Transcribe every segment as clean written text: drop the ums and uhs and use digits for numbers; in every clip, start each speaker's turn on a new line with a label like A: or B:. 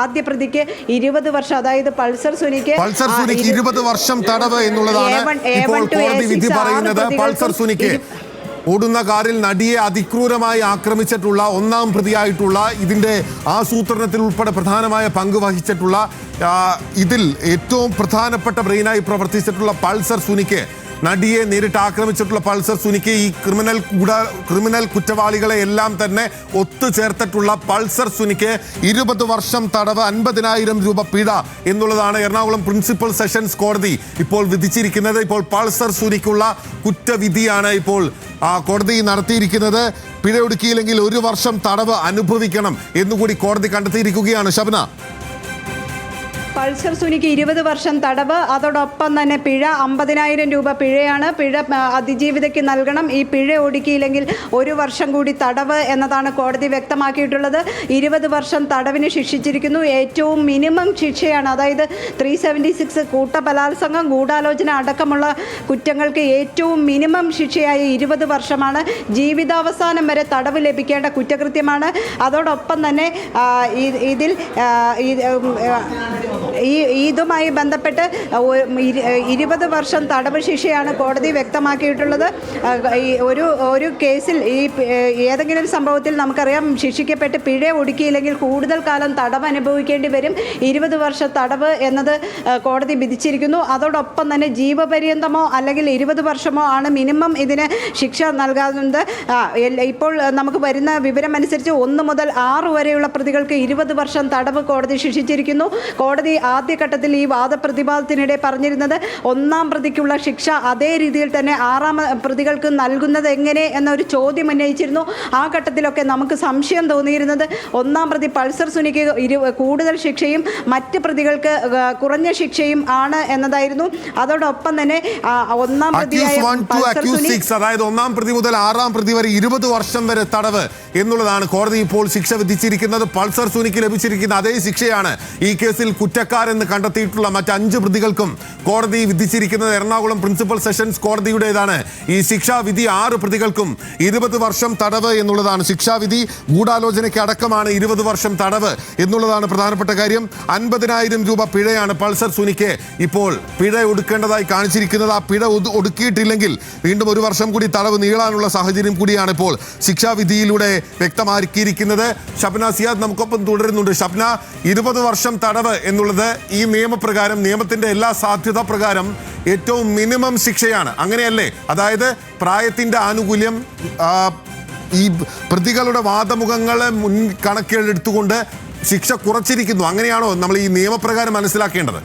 A: ആദ്യ പ്രതിക്ക് 20 വർഷം, അതായത് പൾസർ സുനിക്ക്
B: 20 വർഷം തടവ് എന്നുള്ളതാണ് ഇപ്പോൾ കോടതി വിധി പറയുന്നത്. പൾസർ സുനിക്ക് ഓടുന്ന കാറിൽ നടിയെ അതിക്രൂരമായി ആക്രമിച്ചിട്ടുള്ള ഒന്നാം പ്രതിയായിട്ടുള്ള, ഇതിന്റെ ആസൂത്രണത്തിൽ ഉൾപ്പെടെ പ്രധാനമായ പങ്ക് വഹിച്ചിട്ടുള്ള, ഇതിൽ ഏറ്റവും പ്രധാനപ്പെട്ട ബ്രെയിനായി പ്രവർത്തിച്ചിട്ടുള്ള പൾസർ സുനിക്ക്, നടിയെ നേരിട്ട് ആക്രമിച്ചിട്ടുള്ള പൾസർ സുനിക്ക്, ഈ ക്രിമിനൽ കുറ്റവാളികളെ എല്ലാം തന്നെ ഒത്തുചേർത്തിട്ടുള്ള പൾസർ സുനിക്ക് 20 വർഷം തടവ്, 50,000 രൂപ പിഴ എന്നുള്ളതാണ് എറണാകുളം പ്രിൻസിപ്പൽ സെഷൻസ് കോടതി ഇപ്പോൾ വിധിച്ചിരിക്കുന്നത്. ഇപ്പോൾ പൾസർ സുനിക്കുള്ള കുറ്റവിധിയാണ് ഇപ്പോൾ കോടതി നടത്തിയിരിക്കുന്നത്. പിഴ ഒടുക്കിയില്ലെങ്കിൽ 1 വർഷം തടവ് അനുഭവിക്കണം എന്നുകൂടി കോടതി കണ്ടെത്തിയിരിക്കുകയാണ്. ശബന,
A: പൾസർ സുനിക്ക് 20 വർഷം തടവ്, അതോടൊപ്പം തന്നെ പിഴ 50,000 രൂപ പിഴയാണ്. പിഴ അതിജീവിതയ്ക്ക് നൽകണം. ഈ പിഴ ഒടുക്കിയില്ലെങ്കിൽ 1 വർഷം കൂടി തടവ് എന്നതാണ് കോടതി വ്യക്തമാക്കിയിട്ടുള്ളത്. 20 വർഷം തടവിന് ശിക്ഷിച്ചിരിക്കുന്നു. ഏറ്റവും മിനിമം ശിക്ഷയാണ്, അതായത് 376 കൂട്ടബലാത്സംഗം, ഗൂഢാലോചന അടക്കമുള്ള കുറ്റങ്ങൾക്ക് ഏറ്റവും മിനിമം ശിക്ഷയായ 20 വർഷമാണ്. ജീവിതാവസാനം വരെ തടവ് ലഭിക്കേണ്ട കുറ്റകൃത്യമാണ്. അതോടൊപ്പം തന്നെ ഇതിൽ ഇതുമായി ബന്ധപ്പെട്ട് 20 വർഷം തടവ് ശിക്ഷയാണ് കോടതി വ്യക്തമാക്കിയിട്ടുള്ളത്. ഒരു കേസിൽ ഏതെങ്കിലും സംഭവത്തിൽ നമുക്കറിയാം ശിക്ഷിക്കപ്പെട്ട് പിഴ ഒടുക്കിയില്ലെങ്കിൽ കൂടുതൽ കാലം തടവ് അനുഭവിക്കേണ്ടി വരും. 20 വർഷം തടവ് എന്നത് കോടതി വിധിച്ചിരിക്കുന്നു. അതോടൊപ്പം തന്നെ ജീവപര്യന്തമോ അല്ലെങ്കിൽ 20 വർഷമോ ആണ് മിനിമം ഇതിന് ശിക്ഷ നൽകാവുന്നത്. ഇപ്പോൾ നമുക്ക് വരുന്ന വിവരമനുസരിച്ച് 1 മുതൽ 6 വരെയുള്ള പ്രതികൾക്ക് 20 വർഷം തടവ് കോടതി ശിക്ഷിച്ചിരിക്കുന്നു. കോടതി ആദ്യഘട്ടത്തിൽ ഈ വാദപ്രതിവാദത്തിനിടെ പറഞ്ഞിരുന്നത് 1-ാം പ്രതിക്കുള്ള ശിക്ഷ അതേ രീതിയിൽ തന്നെ 6-ാം പ്രതികൾക്ക് നൽകുന്നത് എങ്ങനെ എന്നൊരു ചോദ്യം ഉന്നയിച്ചിരുന്നു. ആ ഘട്ടത്തിലൊക്കെ നമുക്ക് സംശയം തോന്നിയിരുന്നത് 1-ാം പ്രതി പൾസർ സുനിക്ക് കൂടുതൽ ശിക്ഷയും മറ്റ് പ്രതികൾക്ക് കുറഞ്ഞ ശിക്ഷയും ആണ് എന്നതായിരുന്നു. അതോടൊപ്പം തന്നെ 1-ാം പ്രതിയായ
B: അതായത് 1-ാം പ്രതി മുതൽ 6-ാം പ്രതി വരെ 20 വർഷം വരെ തടവ് എന്നുള്ളതാണ് കോടതി ഇപ്പോൾ ശിക്ഷ വിധിച്ചിരിക്കുന്നത്. പൾസർ സുനിക്ക് ലഭിച്ചിരിക്കുന്ന അതേ ശിക്ഷയാണ് ഈ കേസിൽ കുറ്റക്കാരെന്ന് കണ്ടെത്തിയിട്ടുള്ള മറ്റ് 5 പ്രതികൾക്കും കോടതി വിധിച്ചിരിക്കുന്നത്. എറണാകുളം പ്രിൻസിപ്പൽ സെഷൻസ് കോടതിയുടേതാണ് ഈ ശിക്ഷാവിധി. 6 പ്രതികൾക്കും 20 വർഷം തടവ് എന്നുള്ളതാണ് ശിക്ഷാവിധി. ഗൂഢാലോചനയ്ക്ക് അടക്കമാണ് 20 വർഷം തടവ് എന്നുള്ളതാണ് പ്രധാനപ്പെട്ട കാര്യം. 50,000 രൂപ പിഴയാണ് പൾസർ സുനിക്ക് ഇപ്പോൾ പിഴ ഒടുക്കേണ്ടതായി കാണിച്ചിരിക്കുന്നത്. ആ പിഴ ഒടുക്കിയിട്ടില്ലെങ്കിൽ വീണ്ടും 1 വർഷം കൂടി തടവ് നീളാനുള്ള സാഹചര്യം കൂടിയാണ് ഇപ്പോൾ ശിക്ഷാവിധിയിലൂടെ വ്യക്തമാക്കിയിരിക്കുന്നത്. ഷബ്ന സിയാദ് നമുക്കൊപ്പം തുടരുന്നുണ്ട്. ഷബ്ന, 20 വർഷം തടവ് എന്നുള്ളത് ഈ നിയമപ്രകാരം, നിയമത്തിന്റെ എല്ലാ സാധ്യത പ്രകാരം ഏറ്റവും മിനിമം ശിക്ഷയാണ്, അങ്ങനെയല്ലേ? അതായത് പ്രായത്തിന്റെ ആനുകൂല്യം ഈ പ്രതികളുടെ വാദമുഖങ്ങളെ കണക്കിലെടുത്തുകൊണ്ട് ശിക്ഷ കുറച്ചിരിക്കുന്നു, അങ്ങനെയാണോ നമ്മൾ ഈ നിയമപ്രകാരം മനസ്സിലാക്കേണ്ടത്?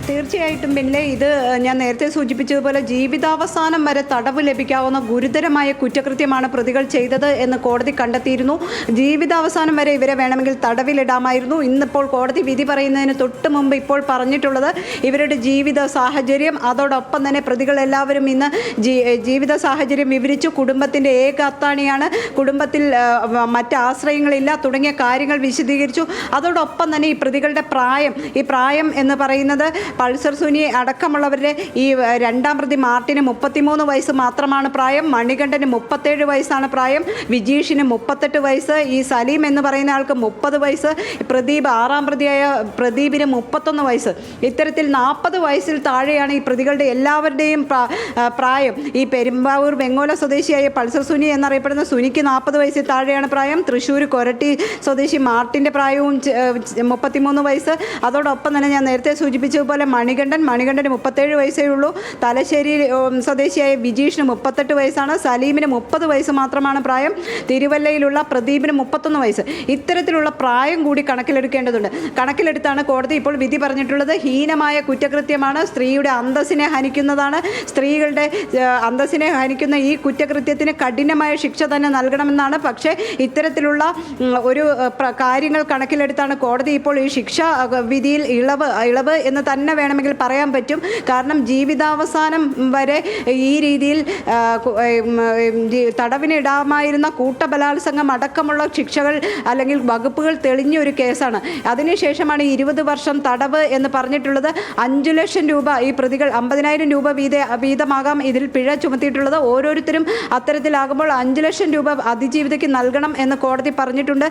A: തീർച്ചയായിട്ടും. പിന്നെ ഇത് ഞാൻ നേരത്തെ സൂചിപ്പിച്ചതുപോലെ ജീവിതാവസാനം വരെ തടവ് ലഭിക്കാവുന്ന ഗുരുതരമായ കുറ്റകൃത്യമാണ് പ്രതികൾ ചെയ്തത് എന്ന് കോടതി കണ്ടെത്തിയിരുന്നു. ജീവിതാവസാനം വരെ ഇവരെ വേണമെങ്കിൽ തടവിലിടാമായിരുന്നു. ഇന്നിപ്പോൾ കോടതി വിധി പറയുന്നതിന് തൊട്ട് മുമ്പ് ഇപ്പോൾ പറഞ്ഞിട്ടുള്ളത് ഇവരുടെ ജീവിത സാഹചര്യം, അതോടൊപ്പം തന്നെ പ്രതികൾ എല്ലാവരും ഇന്ന് ജീവിത സാഹചര്യം വിവരിച്ചു. കുടുംബത്തിൻ്റെ ഏക അത്താണിയാണ്, കുടുംബത്തിൽ മറ്റ് ആശ്രയങ്ങളില്ല തുടങ്ങിയ കാര്യങ്ങൾ വിശദീകരിച്ചു. അതോടൊപ്പം തന്നെ ഈ പ്രതികളുടെ പ്രായം എന്ന് പറയുന്നത് പൾസർ സുനി അടക്കമുള്ളവരുടെ ഈ 2-ാം പ്രതി മാർട്ടിന് 33 വയസ്സ് മാത്രമാണ് പ്രായം, മണികണ്ഠന് 37 വയസ്സാണ് പ്രായം, വിജീഷിന് 38 വയസ്സ്, ഈ സലീം എന്ന് പറയുന്ന ആൾക്ക് 30 വയസ്സ്, പ്രദീപ് 6-ാം പ്രതിയായ പ്രദീപിന് 31 വയസ്സ്. ഇത്തരത്തിൽ 40 വയസ്സിൽ താഴെയാണ് ഈ പ്രതികളുടെ എല്ലാവരുടെയും പ്രായം. ഈ പെരുമ്പാവൂർ വെങ്ങോല സ്വദേശിയായ പൾസർ സുനി എന്നറിയപ്പെടുന്ന സുനിക്ക് 40 വയസ്സിൽ താഴെയാണ് പ്രായം. തൃശ്ശൂർ കൊരട്ടി സ്വദേശി മാർട്ടിൻ്റെ പ്രായവും 33 വയസ്സ്. അതോടൊപ്പം തന്നെ ഞാൻ നേരത്തെ സൂചിപ്പിച്ചതുപോലെ മണികണ്ഠന് 37 വയസ്സേ ഉള്ളൂ. തലശ്ശേരി സ്വദേശിയായ വിജീഷിന് 38 വയസ്സാണ്, സലീമിന് 30 വയസ്സ് മാത്രമാണ് പ്രായം, തിരുവല്ലയിലുള്ള പ്രദീപിന് 31 വയസ്സ്. ഇത്തരത്തിലുള്ള പ്രായം കൂടി കണക്കിലെടുക്കേണ്ടതുണ്ട്. കണക്കിലെടുത്താണ് കോടതി ഇപ്പോൾ വിധി പറഞ്ഞിട്ടുള്ളത്. ഹീനമായ കുറ്റകൃത്യമാണ്, സ്ത്രീയുടെ അന്തസ്സിനെ ഹനിക്കുന്നതാണ്. സ്ത്രീകളുടെ അന്തസ്സിനെ ഹനിക്കുന്ന ഈ കുറ്റകൃത്യത്തിന് കഠിനമായ ശിക്ഷ തന്നെ നൽകണമെന്നാണ്. പക്ഷേ ഇത്തരത്തിലുള്ള ഒരു കാര്യങ്ങൾ കണക്കിലെടുത്താണ് കോടതി ഇപ്പോൾ ഈ ശിക്ഷ വിധിയിൽ ഇളവ് എന്ന് തന്നെ വേണമെങ്കിൽ പറയാൻ പറ്റും. കാരണം ജീവിതാവസാനം വരെ ഈ രീതിയിൽ തടവിനിടാമായിരുന്ന കൂട്ടബലാത്സംഗം അടക്കമുള്ള ശിക്ഷകൾ അല്ലെങ്കിൽ വകുപ്പുകൾ തെളിഞ്ഞ ഒരു കേസാണ്. അതിനുശേഷമാണ് 20 വർഷം തടവ് എന്ന് പറഞ്ഞിട്ടുള്ളത്. 5 ലക്ഷം രൂപ ഈ പ്രതികൾ 50,000 രൂപ വീതമാകാം ഇതിൽ പിഴ ചുമത്തിയിട്ടുള്ളത്. ഓരോരുത്തരും അത്തരത്തിലാകുമ്പോൾ 5 ലക്ഷം രൂപ അതിജീവിതയ്ക്ക് നൽകണം എന്ന് കോടതി പറഞ്ഞിട്ടുണ്ട്.